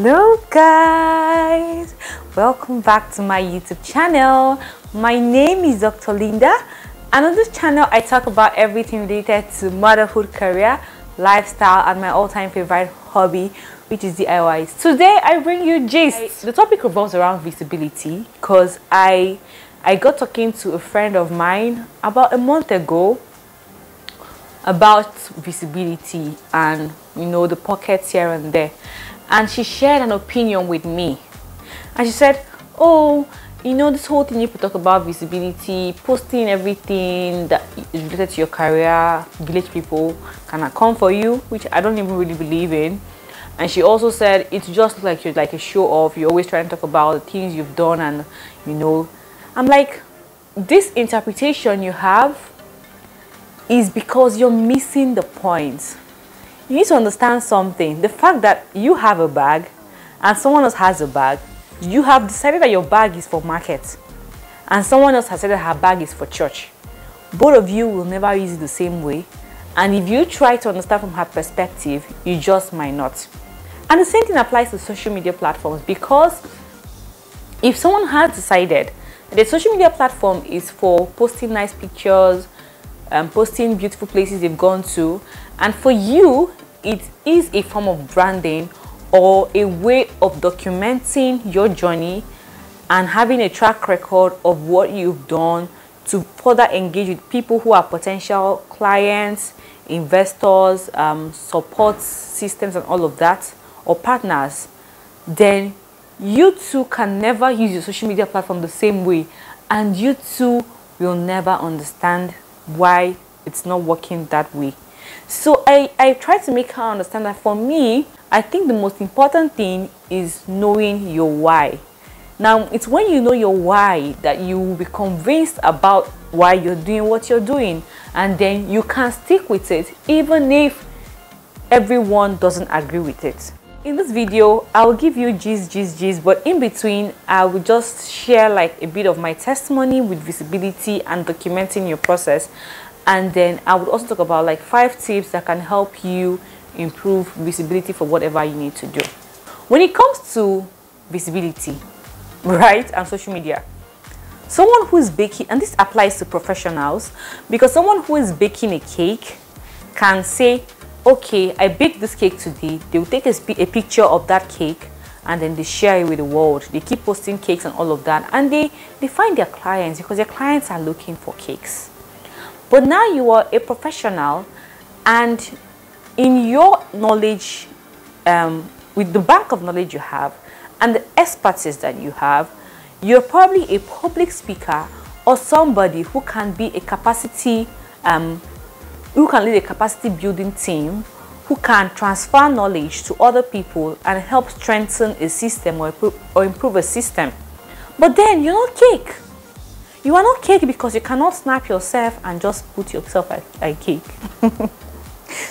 Hello guys, welcome back to my YouTube channel. My name is Dr. Linda, and on this channel I talk about everything related to motherhood, career, lifestyle, and my all-time favorite hobby, which is DIYs. Today I bring you gist. The topic revolves around visibility because I got talking to a friend of mine about a month ago about visibility and the pockets here and there, and she shared an opinion with me, and she said, oh, this whole thing you talk about visibility, posting everything that is related to your career, village people cannot come for you, which I don't even really believe in. And she also said it's just like you're like a show off, you're always trying to talk about the things you've done, and I'm like, this interpretation you have is because you're missing the point. You need to understand something. The fact that you have a bag and someone else has a bag, you have decided that your bag is for market and someone else has said that her bag is for church. Both of you will never use it the same way, and if you try to understand from her perspective, you just might not. And the same thing applies to social media platforms, because if someone has decided that the social media platform is for posting nice pictures, posting beautiful places they've gone to, and for you it is a form of branding or a way of documenting your journey and having a track record of what you've done to further engage with people who are potential clients, investors, support systems and all of that, or partners, then you too can never use your social media platform the same way, and you too will never understand why it's not working that way. So I try to make her understand that for me, I think the most important thing is knowing your why. Now, it's when you know your why that you will be convinced about why you're doing what you're doing, and then you can stick with it even if everyone doesn't agree with it. In this video, I will give you gist, but in between, I will just share like a bit of my testimony with visibility and documenting your process. And then I would also talk about like 5 tips that can help you improve visibility for whatever you need to do. When it comes to visibility, right, and social media, someone who is baking, and this applies to professionals, because someone who is baking a cake can say, okay, I baked this cake today. They will take a picture of that cake and then they share it with the world. They keep posting cakes and all of that, and they find their clients because their clients are looking for cakes. But now you are a professional, and in your knowledge, with the bank of knowledge you have and the expertise that you have, you're probably a public speaker or somebody who can be a capacity who can lead a capacity building team, who can transfer knowledge to other people and help strengthen a system or improve a system. But then you're not cake. You are not cake because you cannot snap yourself and just put yourself like cake.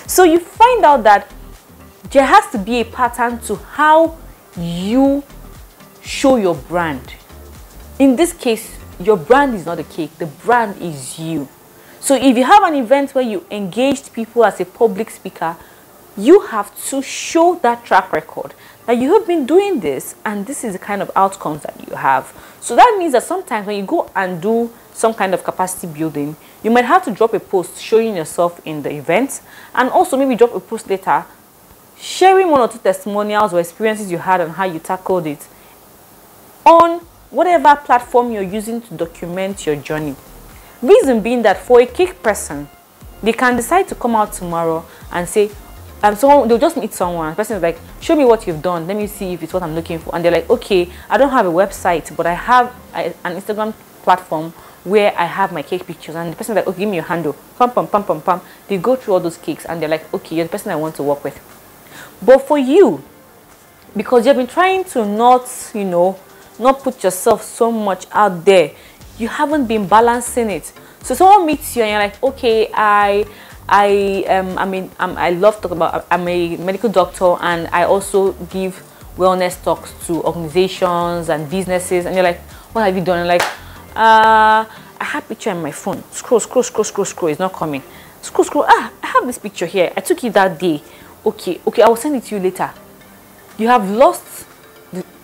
So you find out that there has to be a pattern to how you show your brand. In this case, your brand is not a cake, the brand is you. So if you have an event where you engaged people as a public speaker, you have to show that track record that you have been doing this, and this is the kind of outcomes that you have. So that means that sometimes when you go and do some kind of capacity building, you might have to drop a post showing yourself in the event, and also maybe drop a post later sharing 1 or 2 testimonials or experiences you had and how you tackled it on whatever platform you're using to document your journey. Reason being that for a cake person, they can decide to come out tomorrow and say, so they'll just meet someone. The person is like, show me what you've done, let me see if it's what I'm looking for. And they're like, okay, I don't have a website, but I have an Instagram platform where I have my cake pictures. And the person is like, okay, give me your handle. Pam, pam, pam, pam, pam. They go through all those cakes and they're like, okay, you're the person I want to work with. But for you, because you've been trying to not put yourself so much out there, you haven't been balancing it. So someone meets you and you're like, okay, I love talk about, I'm a medical doctor and I also give wellness talks to organizations and businesses, and you're like, what have you done? And like, I have a picture on my phone. Scroll, it's not coming. Scroll. I have this picture here. I took it that day. Okay, I will send it to you later. you have lost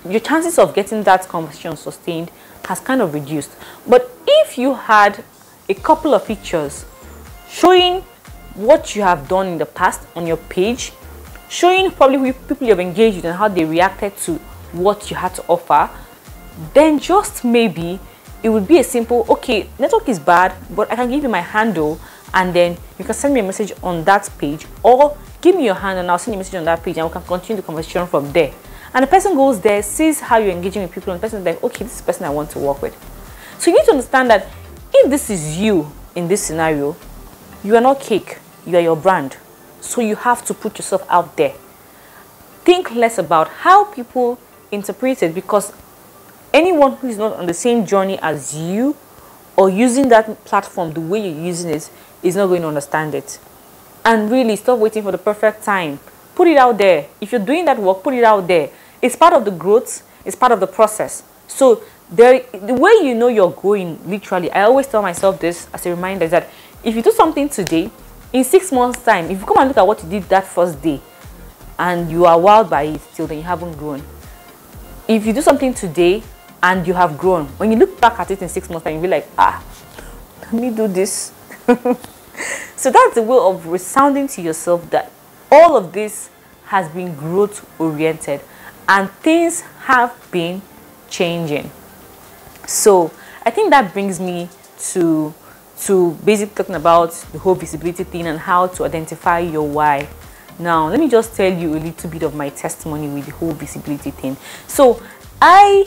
your chances of getting that conversation sustained has kind of reduced. But if you had a couple of pictures showing what you have done in the past on your page, showing probably people you have engaged with and how they reacted to what you had to offer, then just maybe it would be a simple, okay, network is bad, but I can give you my handle and then you can send me a message on that page, or give me your hand and I'll send you a message on that page and we can continue the conversation from there. And the person goes there, sees how you're engaging with people, and the person is like, okay, this is the person I want to work with. So you need to understand that if this is you in this scenario, you are not cake, you are your brand. So you have to put yourself out there. Think less about how people interpret it, because anyone who is not on the same journey as you or using that platform the way you're using it is not going to understand it. And really, stop waiting for the perfect time. Put it out there. If you're doing that work, put it out there. It's part of the growth. It's part of the process. So the way you know you're going, literally, I always tell myself this as a reminder, is that if you do something today, in 6 months' time, if you come and look at what you did that first day and you are wowed by it till then, you haven't grown. If you do something today and you have grown, when you look back at it in 6 months' time, you'll be like, let me do this. So that's the way of resounding to yourself that all of this has been growth oriented and things have been changing. So I think that brings me to basically talking about the whole visibility thing and how to identify your why. Now let me just tell you a little bit of my testimony with the whole visibility thing. So I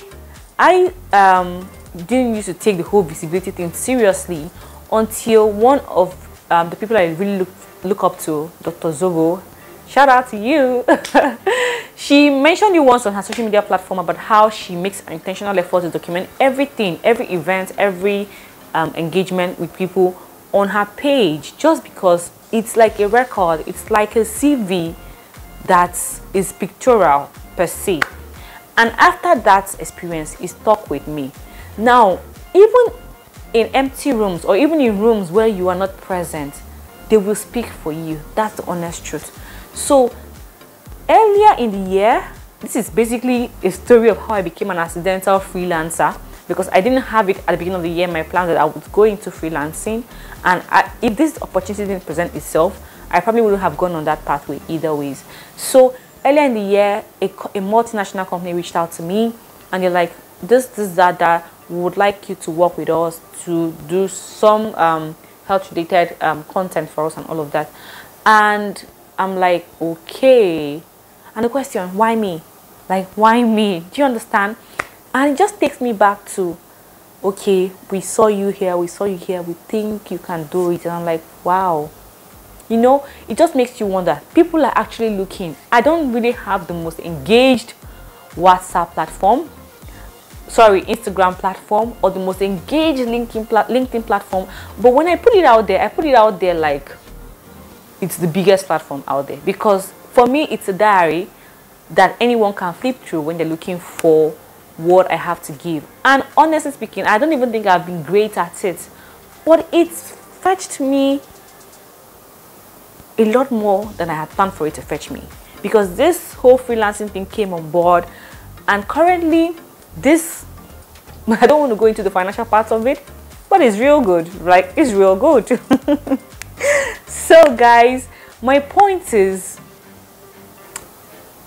didn't used to take the whole visibility thing seriously until one of the people I really look up to, Dr. Zogo, shout out to you. She mentioned it once on her social media platform about how she makes an intentional effort to document everything, every event, every engagement with people on her page, just because it's like a record, it's like a CV that is pictorial per se. And after that experience, it stuck with me. Now, even in empty rooms or even in rooms where you are not present, they will speak for you. That's the honest truth. So earlier in the year, this is basically a story of how I became an accidental freelancer, because I didn't have it at the beginning of the year, my plan that I would go into freelancing. And if this opportunity didn't present itself, I probably wouldn't have gone on that pathway either ways. So earlier in the year, a multinational company reached out to me and they're like, that we would like you to work with us to do some health related content for us and all of that. And I'm like, okay. And the question, why me? Like, why me? Do you understand? And it just takes me back to, okay, we saw you here, we think you can do it. And I'm like, wow. You know, it just makes you wonder. People are actually looking. I don't really have the most engaged WhatsApp platform, Instagram platform, or the most engaged LinkedIn platform. But when I put it out there like it's the biggest platform out there, because for me it's a diary that anyone can flip through when they're looking for what I have to give. And honestly speaking, I don't even think I've been great at it, but it's fetched me a lot more than I had planned for it to fetch me, because this whole freelancing thing came on board. And currently this, I don't want to go into the financial parts of it, but it's real good. Like, it's real good. So guys, my point is,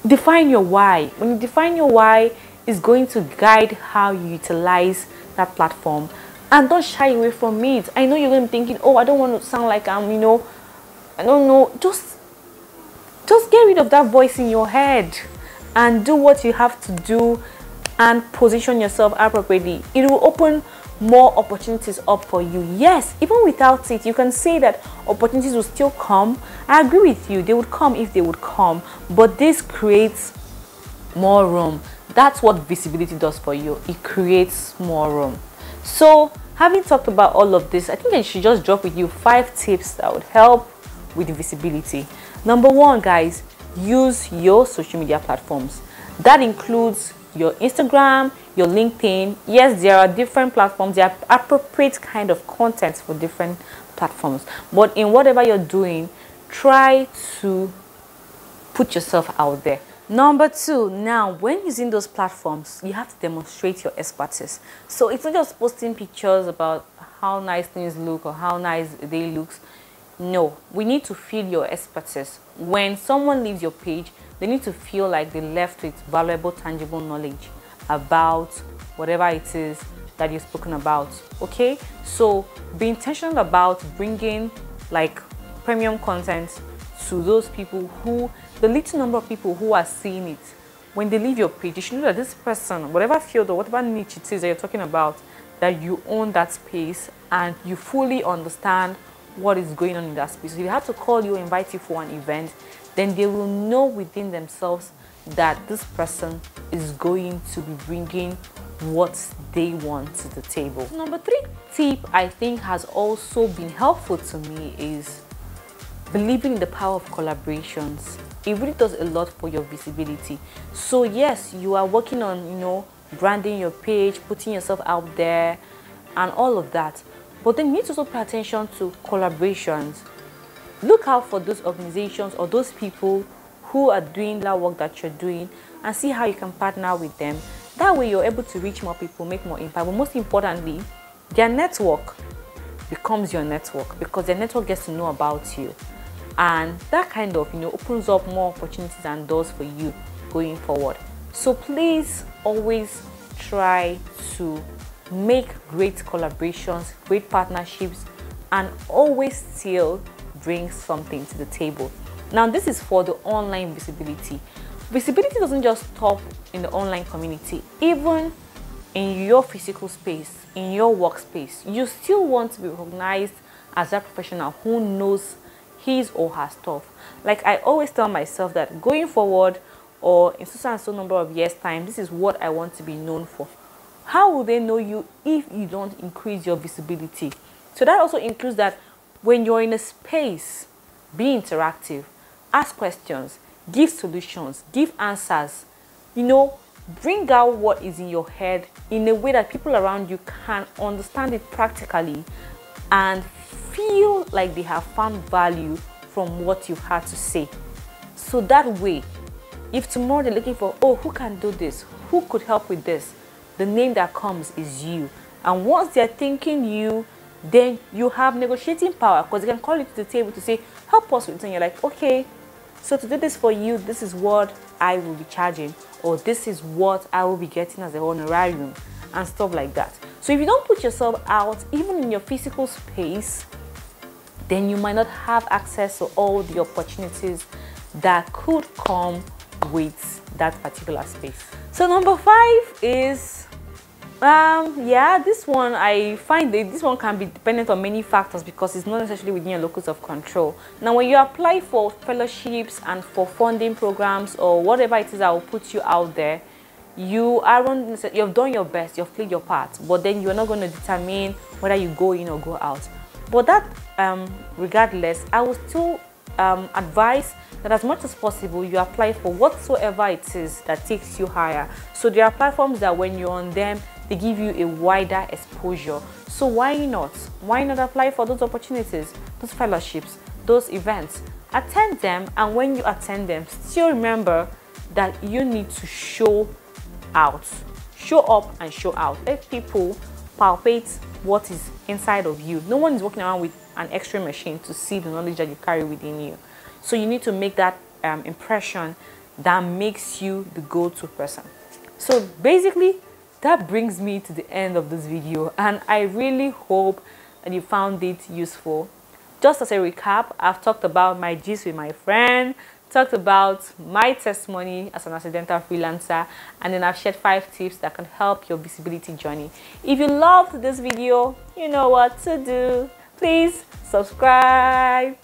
define your why. When you define your why, it's going to guide how you utilize that platform. And don't shy away from it. I know you're going to be thinking, oh, I don't want to sound like I'm, I don't know. Just get rid of that voice in your head and do what you have to do and position yourself appropriately. It will open more opportunities up for you. Yes, even without it, you can say that opportunities will still come. I agree with you. They would come if they would come. But this creates more room. That's what visibility does for you. It creates more room. So having talked about all of this, I think I should just drop with you 5 tips that would help with visibility. Number 1, guys, use your social media platforms. That includes your Instagram, your LinkedIn. Yes, there are different platforms. There are appropriate kind of content for different platforms. But in whatever you're doing, try to put yourself out there. Number two, now when using those platforms, you have to demonstrate your expertise. So it's not just posting pictures about how nice things look or how nice they look. No, we need to feel your expertise. When someone leaves your page, they need to feel like they left with valuable, tangible knowledge about whatever it is that you've spoken about. Okay, so be intentional about bringing like premium content to those people who, the little number of people who are seeing it. When they leave your page, you should know that this person, whatever field or whatever niche it is that you're talking about, that you own that space and you fully understand what is going on in that space. So if they have to call you, invite you for an event, then they will know within themselves that this person is going to be bringing what they want to the table. Number three tip I think has also been helpful to me is believing in the power of collaborations. It really does a lot for your visibility. So yes, you are working on, branding your page, putting yourself out there and all of that. But then you need to also pay attention to collaborations. Look out for those organizations or those people who are doing that work that you're doing and see how you can partner with them. That way you're able to reach more people, make more impact. But most importantly, their network becomes your network because their network gets to know about you. And that kind of, opens up more opportunities and doors for you going forward. So please always try to make great collaborations, great partnerships, and always still bring something to the table. Now, this is for the online visibility. Visibility doesn't just stop in the online community. Even in your physical space, in your workspace, you still want to be recognized as a professional who knows his or her stuff. Like I always tell myself that going forward or in so and so number of years time, this is what I want to be known for. How will they know you if you don't increase your visibility? So that also includes that when you're in a space, be interactive, ask questions, give solutions, give answers, bring out what is in your head in a way that people around you can understand it practically and feel like they have found value from what you've had to say. So that way, if tomorrow they're looking for, who can do this? Who could help with this? The name that comes is you. And once they're thinking you, then you have negotiating power because they can call you to the table to say, help us with it. And you're like, okay, so to do this for you, this is what I will be charging, or this is what I will be getting as a honorarium and stuff like that. So if you don't put yourself out, even in your physical space, then you might not have access to all the opportunities that could come with that particular space. So number 5 is, this one I find that this one can be dependent on many factors because it's not necessarily within your locus of control. Now, when you apply for fellowships and for funding programs or whatever it is that will put you out there, you've done your best, you've played your part, but then you're not going to determine whether you go in or go out. But that regardless, I will still advise that as much as possible you apply for whatsoever it is that takes you higher. So there are platforms that when you're on them, they give you a wider exposure. So why not apply for those opportunities, those fellowships, those events? Attend them, and when you attend them, still remember that you need to show out, show up and show out. Let people palpate what is inside of you. No one is walking around with an X-ray machine to see the knowledge that you carry within you. So you need to make that impression that makes you the go-to person. So basically, that brings me to the end of this video, and I really hope that you found it useful. Just as a recap, I've talked about my gist with my friend, talked about my testimony as an accidental freelancer, and then I've shared 5 tips that can help your visibility journey. If you loved this video, you know what to do. Please subscribe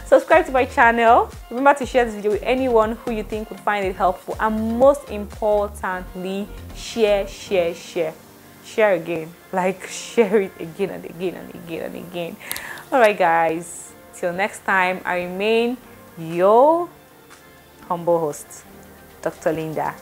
subscribe to my channel. Remember to share this video with anyone who you think would find it helpful, and most importantly, share again, like share it again and again and again and again. All right guys, till next time, I remain your humble host, Dr. Linda.